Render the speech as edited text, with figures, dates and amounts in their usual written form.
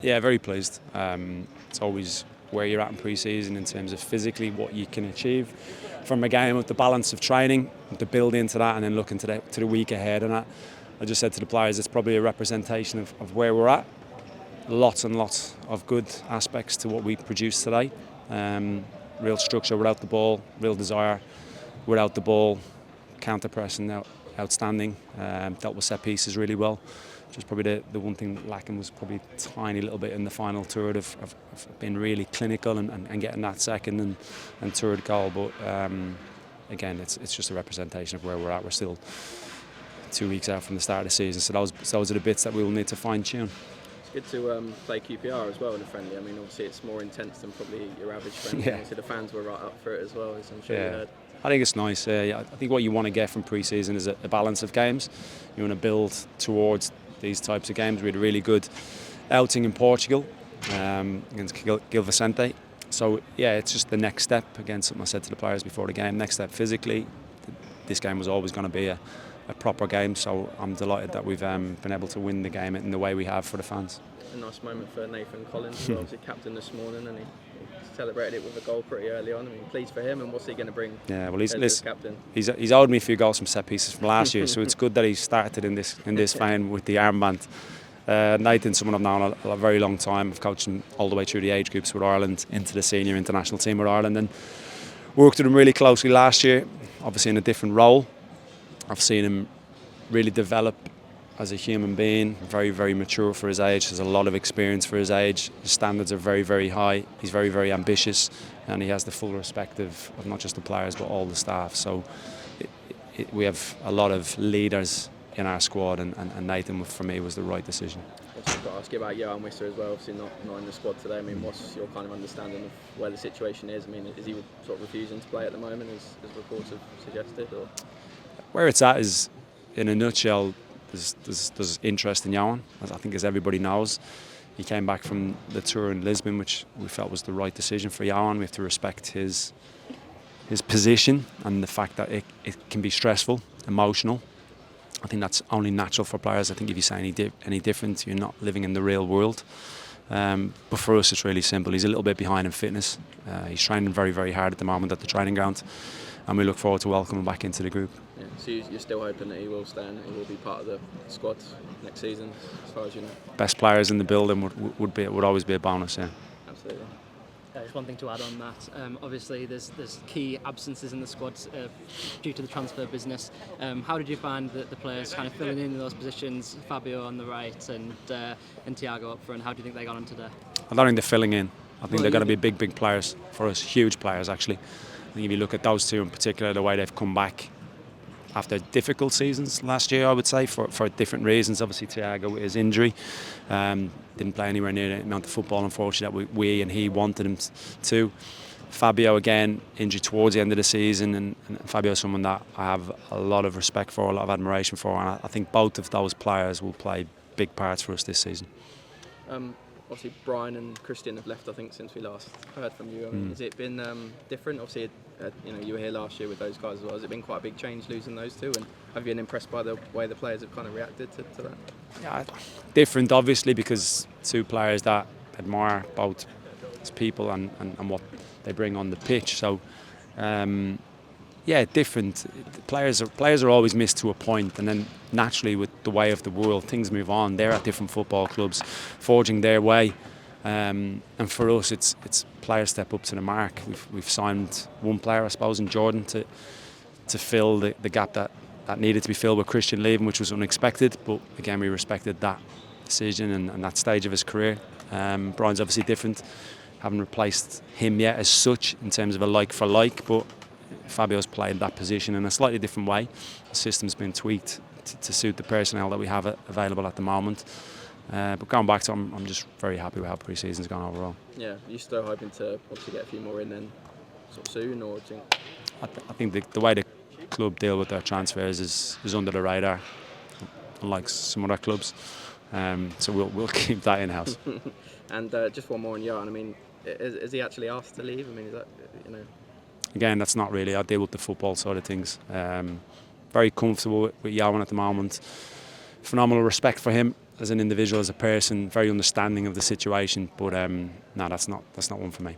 Yeah, very pleased. It's always where you're at in pre-season in terms of physically what you can achieve from a game, with the balance of training, the build into that, and then looking to the week ahead. And I just said to the players, it's probably a representation of where we're at. Lots and lots of good aspects to what we produced today. Real structure without the ball, real desire without the ball, counter pressing outstanding, dealt with set pieces really well. Just probably the one thing lacking was probably a tiny little bit in the final third of being really clinical and getting that second and third goal. But again, it's just a representation of where we're at. We're still 2 weeks out from the start of the season, so those are the bits that we will need to fine tune. It's good to play QPR as well in a friendly. I mean, obviously it's more intense than probably your average friendly. Yeah. So the fans were right up for it as well, as I'm sure you heard. I think it's nice. I think what you want to get from pre-season is a balance of games. You want to build towards these types of games. We had a really good outing in Portugal against Gil Vicente. So yeah, it's just the next step. Again, something I said to the players before the game. Next step physically. This game was always going to be a proper game, so I'm delighted that we've been able to win the game in the way we have for the fans. A nice moment for Nathan Collins, who obviously captain this morning, and he celebrated it with a goal pretty early on. I mean, pleased for him, and what's he going to bring? Yeah, well, he's captain. He's owed me a few goals from set pieces from last year, so it's good that he started in this vein with the armband. Nathan's someone I've known a very long time. I've coached him all the way through the age groups with Ireland into the senior international team with Ireland, and worked with him really closely last year, obviously in a different role. I've seen him really develop as a human being, very, very mature for his age, has a lot of experience for his age. His standards are very, very high. He's very, very ambitious, and he has the full respect of not just the players but all the staff. So we have a lot of leaders in our squad, and Nathan, for me, was the right decision. I've got to ask you about Yoane Wissa as well, obviously not in the squad today. I mean, what's your kind of understanding of where the situation is? I mean, is he sort of refusing to play at the moment, as reports have suggested? Or? Where it's at is, in a nutshell, there's interest in Yoane. I think, as everybody knows, he came back from the tour in Lisbon, which we felt was the right decision for Yoane. We have to respect his position and the fact that it can be stressful, emotional. I think that's only natural for players. I think if you say any different, you're not living in the real world. But for us, it's really simple. He's a little bit behind in fitness. He's training very, very hard at the moment at the training ground, and we look forward to welcoming him back into the group. Yeah. So you're still hoping that he will stay and he will be part of the squad next season, as far as you know? Best players in the building would always be a bonus, yeah. Absolutely. Just one thing to add on that. Obviously, there's key absences in the squad due to the transfer business. How did you find the players kind of filling in those positions? Fabio on the right and Thiago up front. How do you think they got on today? I don't think they're filling in. I think they're going to be big players for us, huge players actually. I think if you look at those two in particular, the way they've come back after difficult seasons last year, I would say, for different reasons. Obviously, Thiago with his injury didn't play anywhere near the amount of football, unfortunately, that we and he wanted him to. Fabio, again, injured towards the end of the season, and Fabio is someone that I have a lot of respect for, a lot of admiration for, and I think both of those players will play big parts for us this season. Obviously, Brian and Christian have left, I think, since we last heard from you. I mean, has it been different? Obviously, you were here last year with those guys as well. Has it been quite a big change losing those two? And have you been impressed by the way the players have kind of reacted to that? Yeah, different, obviously, because two players that admire both as people and what they bring on the pitch. So, yeah, different. Players are always missed to a point, and then naturally, with the way of the world, things move on. They're at different football clubs, forging their way, and for us, it's players step up to the mark. We've signed one player, I suppose, in Jordan to fill the gap that needed to be filled with Christian leaving, which was unexpected. But again, we respected that decision and that stage of his career. Brian's obviously different. Haven't replaced him yet as such in terms of a like for like, but Fabio's played that position in a slightly different way. The system's been tweaked to suit the personnel that we have available at the moment. But going back to it, I'm just very happy with how pre-season's gone overall. Yeah, are you still hoping to obviously get a few more in then sort of soon, or do you think? I think the way the club deal with their transfers is under the radar, unlike some other clubs. So we'll keep that in-house. And just one more on Yoane. I mean, is he actually asked to leave? I mean, is that, Again, that's not really. I deal with the football side of things. Very comfortable with Yoane at the moment. Phenomenal respect for him as an individual, as a person, very understanding of the situation. But no, that's not one for me.